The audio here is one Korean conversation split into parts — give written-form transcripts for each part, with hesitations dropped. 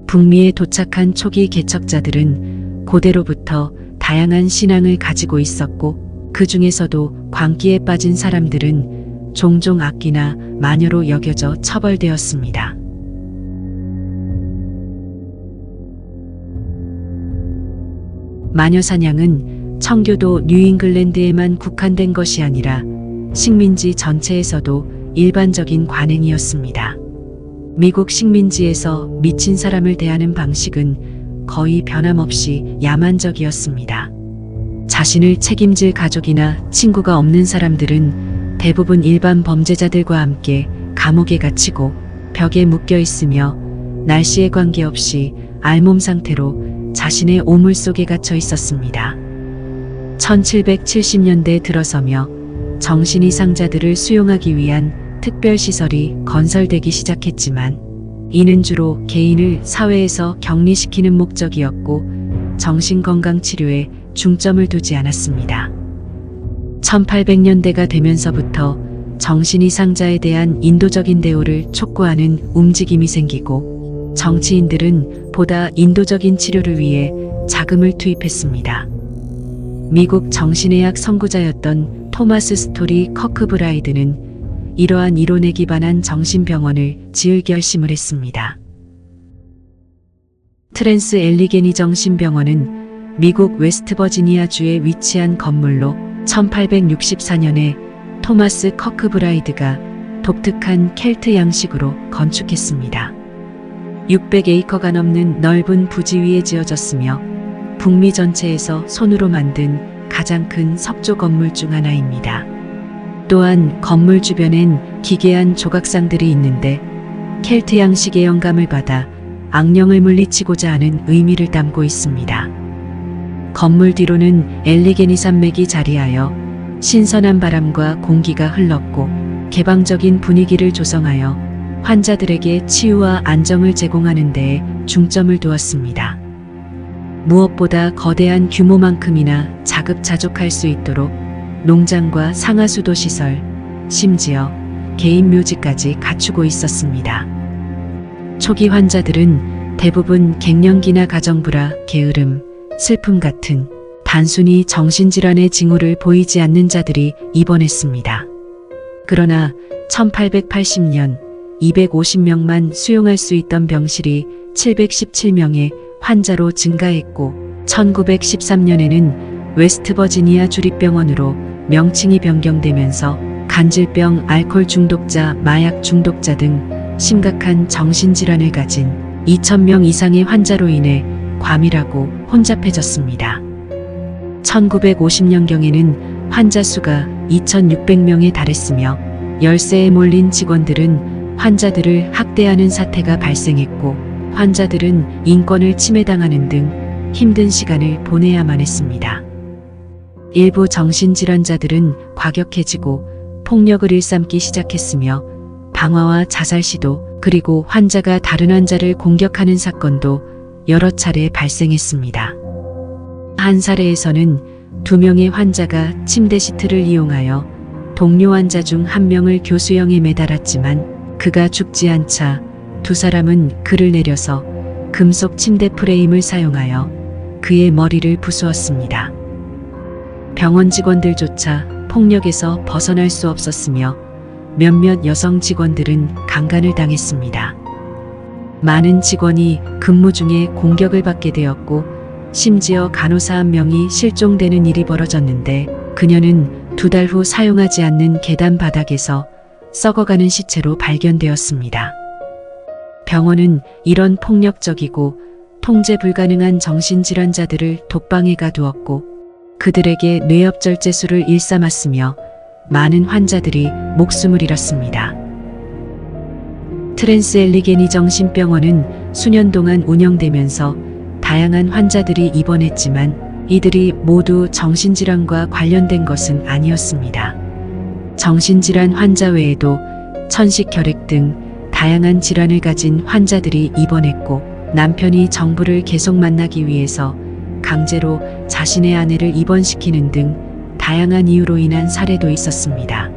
북미에 도착한 초기 개척자들은 고대로부터 다양한 신앙을 가지고 있었고 그 중에서도 광기에 빠진 사람들은 종종 악귀나 마녀로 여겨져 처벌되었습니다. 마녀 사냥은 청교도 뉴잉글랜드에만 국한된 것이 아니라 식민지 전체에서도 일반적인 관행이었습니다. 미국 식민지에서 미친 사람을 대하는 방식은 거의 변함없이 야만적이었습니다. 자신을 책임질 가족이나 친구가 없는 사람들은 대부분 일반 범죄자들과 함께 감옥에 갇히고 벽에 묶여 있으며 날씨에 관계없이 알몸 상태로 자신의 오물 속에 갇혀 있었습니다. 1770년대에 들어서며 정신이상자들을 수용하기 위한 특별시설이 건설되기 시작했지만 이는 주로 개인을 사회에서 격리시키는 목적이었고 정신건강치료에 중점을 두지 않았습니다. 1800년대가 되면서부터 정신이상자에 대한 인도적인 대우를 촉구하는 움직임이 생기고 정치인들은 보다 인도적인 치료를 위해 자금을 투입했습니다. 미국 정신의학 선구자였던 토마스 스토리 커크브라이드는 이러한 이론에 기반한 정신병원을 지을 결심을 했습니다. 트랜스 엘리게니 정신병원은 미국 웨스트버지니아주에 위치한 건물로 1864년에 토마스 커크브라이드가 독특한 켈트 양식으로 건축했습니다. 600에이커가 넘는 넓은 부지 위에 지어졌으며 북미 전체에서 손으로 만든 가장 큰 석조 건물 중 하나입니다. 또한 건물 주변엔 기괴한 조각상들이 있는데 켈트 양식의 영감을 받아 악령을 물리치고자 하는 의미를 담고 있습니다. 건물 뒤로는 엘리게니 산맥이 자리하여 신선한 바람과 공기가 흘렀고 개방적인 분위기를 조성하여 환자들에게 치유와 안정을 제공하는 데에 중점을 두었습니다. 무엇보다 거대한 규모만큼이나 자급자족할 수 있도록 농장과 상하수도 시설, 심지어 개인 묘지까지 갖추고 있었습니다. 초기 환자들은 대부분 갱년기나 가정불화, 게으름, 슬픔 같은 단순히 정신질환의 징후를 보이지 않는 자들이 입원했습니다. 그러나 1880년 250명만 수용할 수 있던 병실이 717명의 환자로 증가했고 1913년에는 웨스트버지니아 주립병원으로 명칭이 변경되면서 간질병, 알코올 중독자, 마약 중독자 등 심각한 정신질환을 가진 2,000명 이상의 환자로 인해 과밀하고 혼잡해졌습니다. 1950년경에는 환자 수가 2,600명에 달했으며 열세에 몰린 직원들은 환자들을 학대하는 사태가 발생했고 환자들은 인권을 침해당하는 등 힘든 시간을 보내야만 했습니다. 일부 정신질환자들은 과격해지고 폭력을 일삼기 시작했으며 방화와 자살 시도 그리고 환자가 다른 환자를 공격하는 사건도 여러 차례 발생했습니다. 한 사례에서는 2명의 환자가 침대 시트를 이용하여 동료 환자 중 1명을 교수형에 매달았지만 그가 죽지 않자 2사람은 그를 내려서 금속 침대 프레임을 사용하여 그의 머리를 부수었습니다. 병원 직원들조차 폭력에서 벗어날 수 없었으며 몇몇 여성 직원들은 강간을 당했습니다. 많은 직원이 근무 중에 공격을 받게 되었고 심지어 간호사 1명이 실종되는 일이 벌어졌는데 그녀는 2달 후 사용하지 않는 계단 바닥에서 썩어가는 시체로 발견되었습니다. 병원은 이런 폭력적이고 통제 불가능한 정신질환자들을 독방에 가두었고 그들에게 뇌엽절제술을 일삼았으며 많은 환자들이 목숨을 잃었습니다. 트랜스 엘리게니 정신병원은 수년 동안 운영되면서 다양한 환자들이 입원했지만 이들이 모두 정신질환과 관련된 것은 아니었습니다. 정신질환 환자 외에도 천식 결핵 등 다양한 질환을 가진 환자들이 입원했고 남편이 정부를 계속 만나기 위해서 강제로 자신의 아내를 입원시키는 등 다양한 이유로 인한 사례도 있었습니다.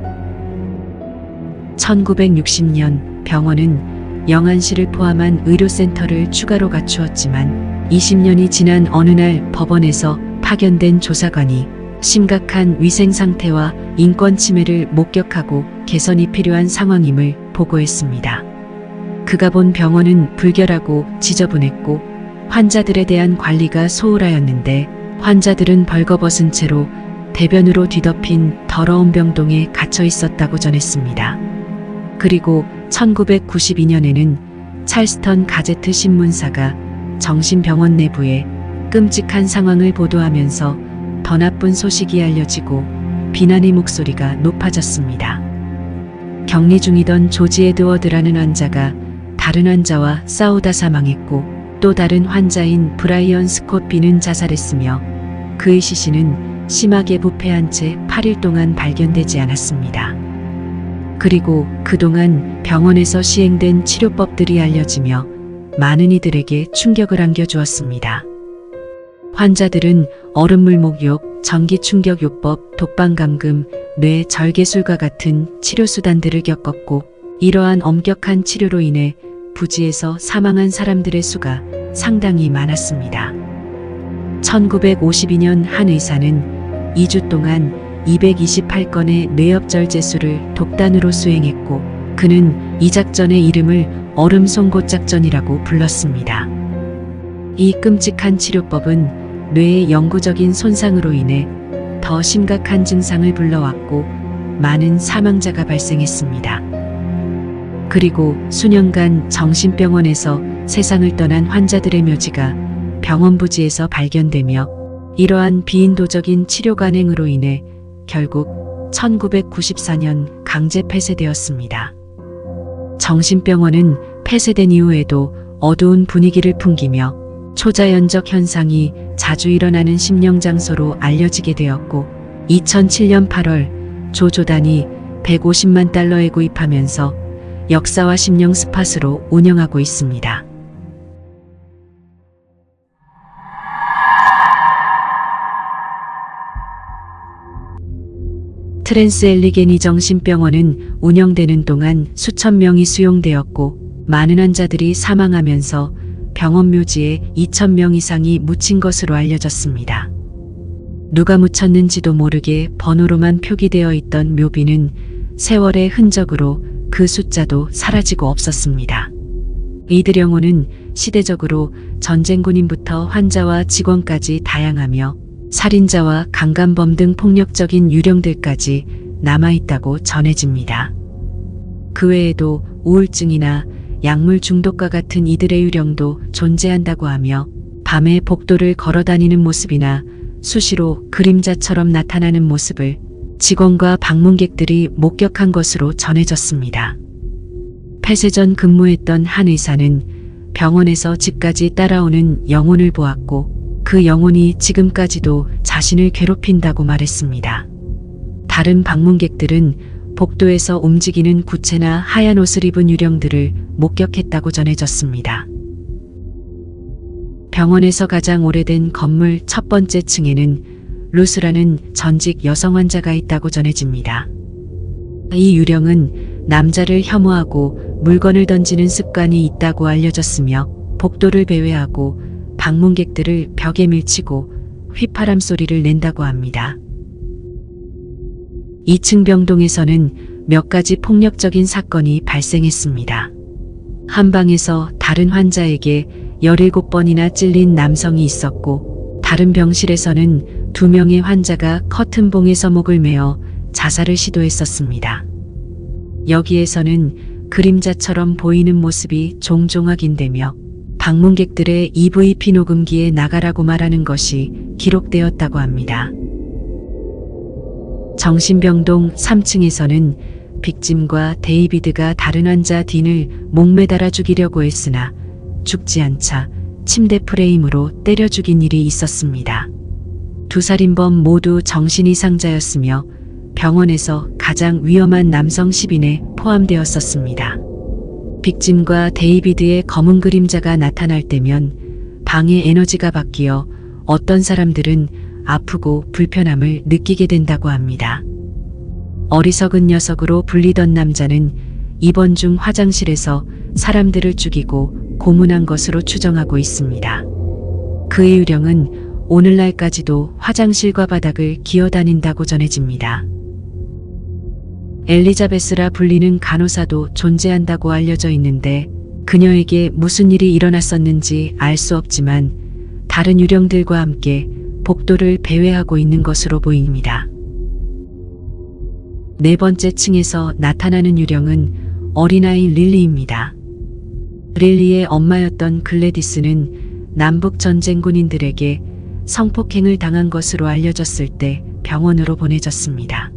1960년 병원은 영안실을 포함한 의료센터를 추가로 갖추었지만 20년이 지난 어느 날 법원에서 파견된 조사관이 심각한 위생 상태와 인권 침해를 목격하고 개선이 필요한 상황임을 보고했습니다. 그가 본 병원은 불결하고 지저분했고 환자들에 대한 관리가 소홀하였는데 환자들은 벌거벗은 채로 대변으로 뒤덮인 더러운 병동에 갇혀 있었다고 전했습니다. 그리고 1992년에는 찰스턴 가제트 신문사가 정신병원 내부의 끔찍한 상황을 보도하면서 더 나쁜 소식이 알려지고 비난의 목소리가 높아졌습니다. 격리 중이던 조지 에드워드라는 환자가 다른 환자와 싸우다 사망했고 또 다른 환자인 브라이언 스콧 B는 자살했으며 그의 시신은 심하게 부패한 채 8일 동안 발견되지 않았습니다. 그리고 그동안 병원에서 시행된 치료법들이 알려지며 많은 이들에게 충격을 안겨주었습니다. 환자들은 얼음물 목욕, 전기충격요법, 독방감금, 뇌 절개술과 같은 치료수단들을 겪었고 이러한 엄격한 치료로 인해 부지에서 사망한 사람들의 수가 상당히 많았습니다. 1952년 한 의사는 2주 동안 228건의 뇌엽절제술을 독단으로 수행했고 그는 이 작전의 이름을 얼음 송곳 작전이라고 불렀습니다. 이 끔찍한 치료법은 뇌의 영구적인 손상으로 인해 더 심각한 증상을 불러왔고 많은 사망자가 발생했습니다. 그리고 수년간 정신병원에서 세상을 떠난 환자들의 묘지가 병원 부지에서 발견되며 이러한 비인도적인 치료 관행으로 인해 결국 1994년 강제 폐쇄되었습니다. 정신병원은 폐쇄된 이후에도 어두운 분위기를 풍기며 초자연적 현상이 자주 일어나는 심령장소로 알려지게 되었고 2007년 8월 조 조단이 150만 달러에 구입하면서 역사와 심령 스팟으로 운영하고 있습니다. 트랜스엘리게니 정신병원은 운영되는 동안 수천 명이 수용되었고 많은 환자들이 사망하면서 병원 묘지에 2,000명 이상이 묻힌 것으로 알려졌습니다. 누가 묻혔는지도 모르게 번호로만 표기되어 있던 묘비는 세월의 흔적으로 그 숫자도 사라지고 없었습니다. 이들 영혼은 시대적으로 전쟁군인부터 환자와 직원까지 다양하며 살인자와 강간범 등 폭력적인 유령들까지 남아있다고 전해집니다. 그 외에도 우울증이나 약물 중독과 같은 이들의 유령도 존재한다고 하며 밤에 복도를 걸어다니는 모습이나 수시로 그림자처럼 나타나는 모습을 직원과 방문객들이 목격한 것으로 전해졌습니다. 폐쇄 전 근무했던 한 의사는 병원에서 집까지 따라오는 영혼을 보았고 그 영혼이 지금까지도 자신을 괴롭힌다고 말했습니다. 다른 방문객들은 복도에서 움직이는 구체나 하얀 옷을 입은 유령들을 목격했다고 전해졌습니다. 병원에서 가장 오래된 건물 첫 번째 층에는 루스라는 전직 여성 환자가 있다고 전해집니다. 이 유령은 남자를 혐오하고 물건을 던지는 습관이 있다고 알려졌으며 복도를 배회하고 방문객들을 벽에 밀치고 휘파람 소리를 낸다고 합니다. 2층 병동에서는 몇 가지 폭력적인 사건이 발생했습니다. 한 방에서 다른 환자에게 17번이나 찔린 남성이 있었고 다른 병실에서는 2명의 환자가 커튼봉에서 목을 메어 자살을 시도했었습니다. 여기에서는 그림자처럼 보이는 모습이 종종 확인되며 방문객들의 EVP 녹음기에 나가라고 말하는 것이 기록되었다고 합니다. 정신병동 3층에서는 빅짐과 데이비드가 다른 환자 딘을 목매달아 죽이려고 했으나 죽지 않자 침대 프레임으로 때려 죽인 일이 있었습니다. 두 살인범 모두 정신이상자였으며 병원에서 가장 위험한 남성 10인에 포함되었었습니다. 빅짐과 데이비드의 검은 그림자가 나타날 때면 방의 에너지가 바뀌어 어떤 사람들은 아프고 불편함을 느끼게 된다고 합니다. 어리석은 녀석으로 불리던 남자는 입원 중 화장실에서 사람들을 죽이고 고문한 것으로 추정하고 있습니다. 그의 유령은 오늘날까지도 화장실과 바닥을 기어다닌다고 전해집니다. 엘리자베스라 불리는 간호사도 존재한다고 알려져 있는데 그녀에게 무슨 일이 일어났었는지 알 수 없지만 다른 유령들과 함께 복도를 배회하고 있는 것으로 보입니다. 네 번째 층에서 나타나는 유령은 어린아이 릴리입니다. 릴리의 엄마였던 글래디스는 남북전쟁 군인들에게 성폭행을 당한 것으로 알려졌을 때 병원으로 보내졌습니다.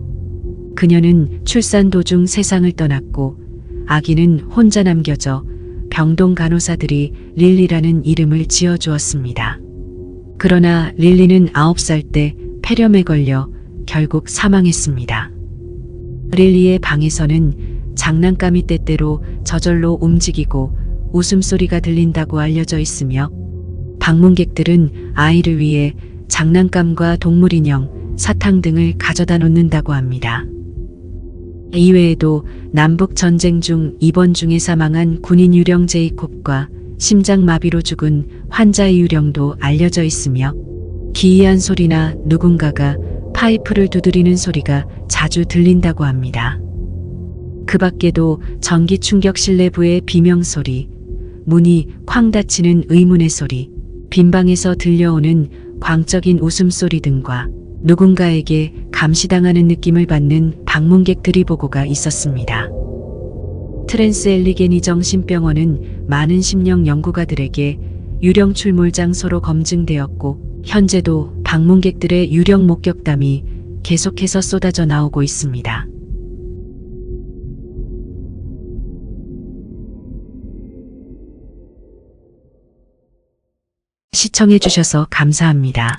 그녀는 출산 도중 세상을 떠났고 아기는 혼자 남겨져 병동 간호사들이 릴리라는 이름을 지어주었습니다. 그러나 릴리는 9살 때 폐렴에 걸려 결국 사망했습니다. 릴리의 방에서는 장난감이 때때로 저절로 움직이고 웃음소리가 들린다고 알려져 있으며 방문객들은 아이를 위해 장난감과 동물인형, 사탕 등을 가져다 놓는다고 합니다. 이외에도 남북 전쟁 중 입원 중에 사망한 군인 유령 제이콥과 심장마비로 죽은 환자의 유령도 알려져 있으며 기이한 소리나 누군가가 파이프를 두드리는 소리가 자주 들린다고 합니다. 그 밖에도 전기 충격 실내부의 비명소리, 문이 쾅 닫히는 의문의 소리, 빈방에서 들려오는 광적인 웃음소리 등과 누군가에게 감시당하는 느낌을 받는 방문객들이 보고가 있었습니다. 트랜스엘리게니 정신병원은 많은 심령 연구가들에게 유령 출몰 장소로 검증되었고 현재도 방문객들의 유령 목격담이 계속해서 쏟아져 나오고 있습니다. 시청해 주셔서 감사합니다.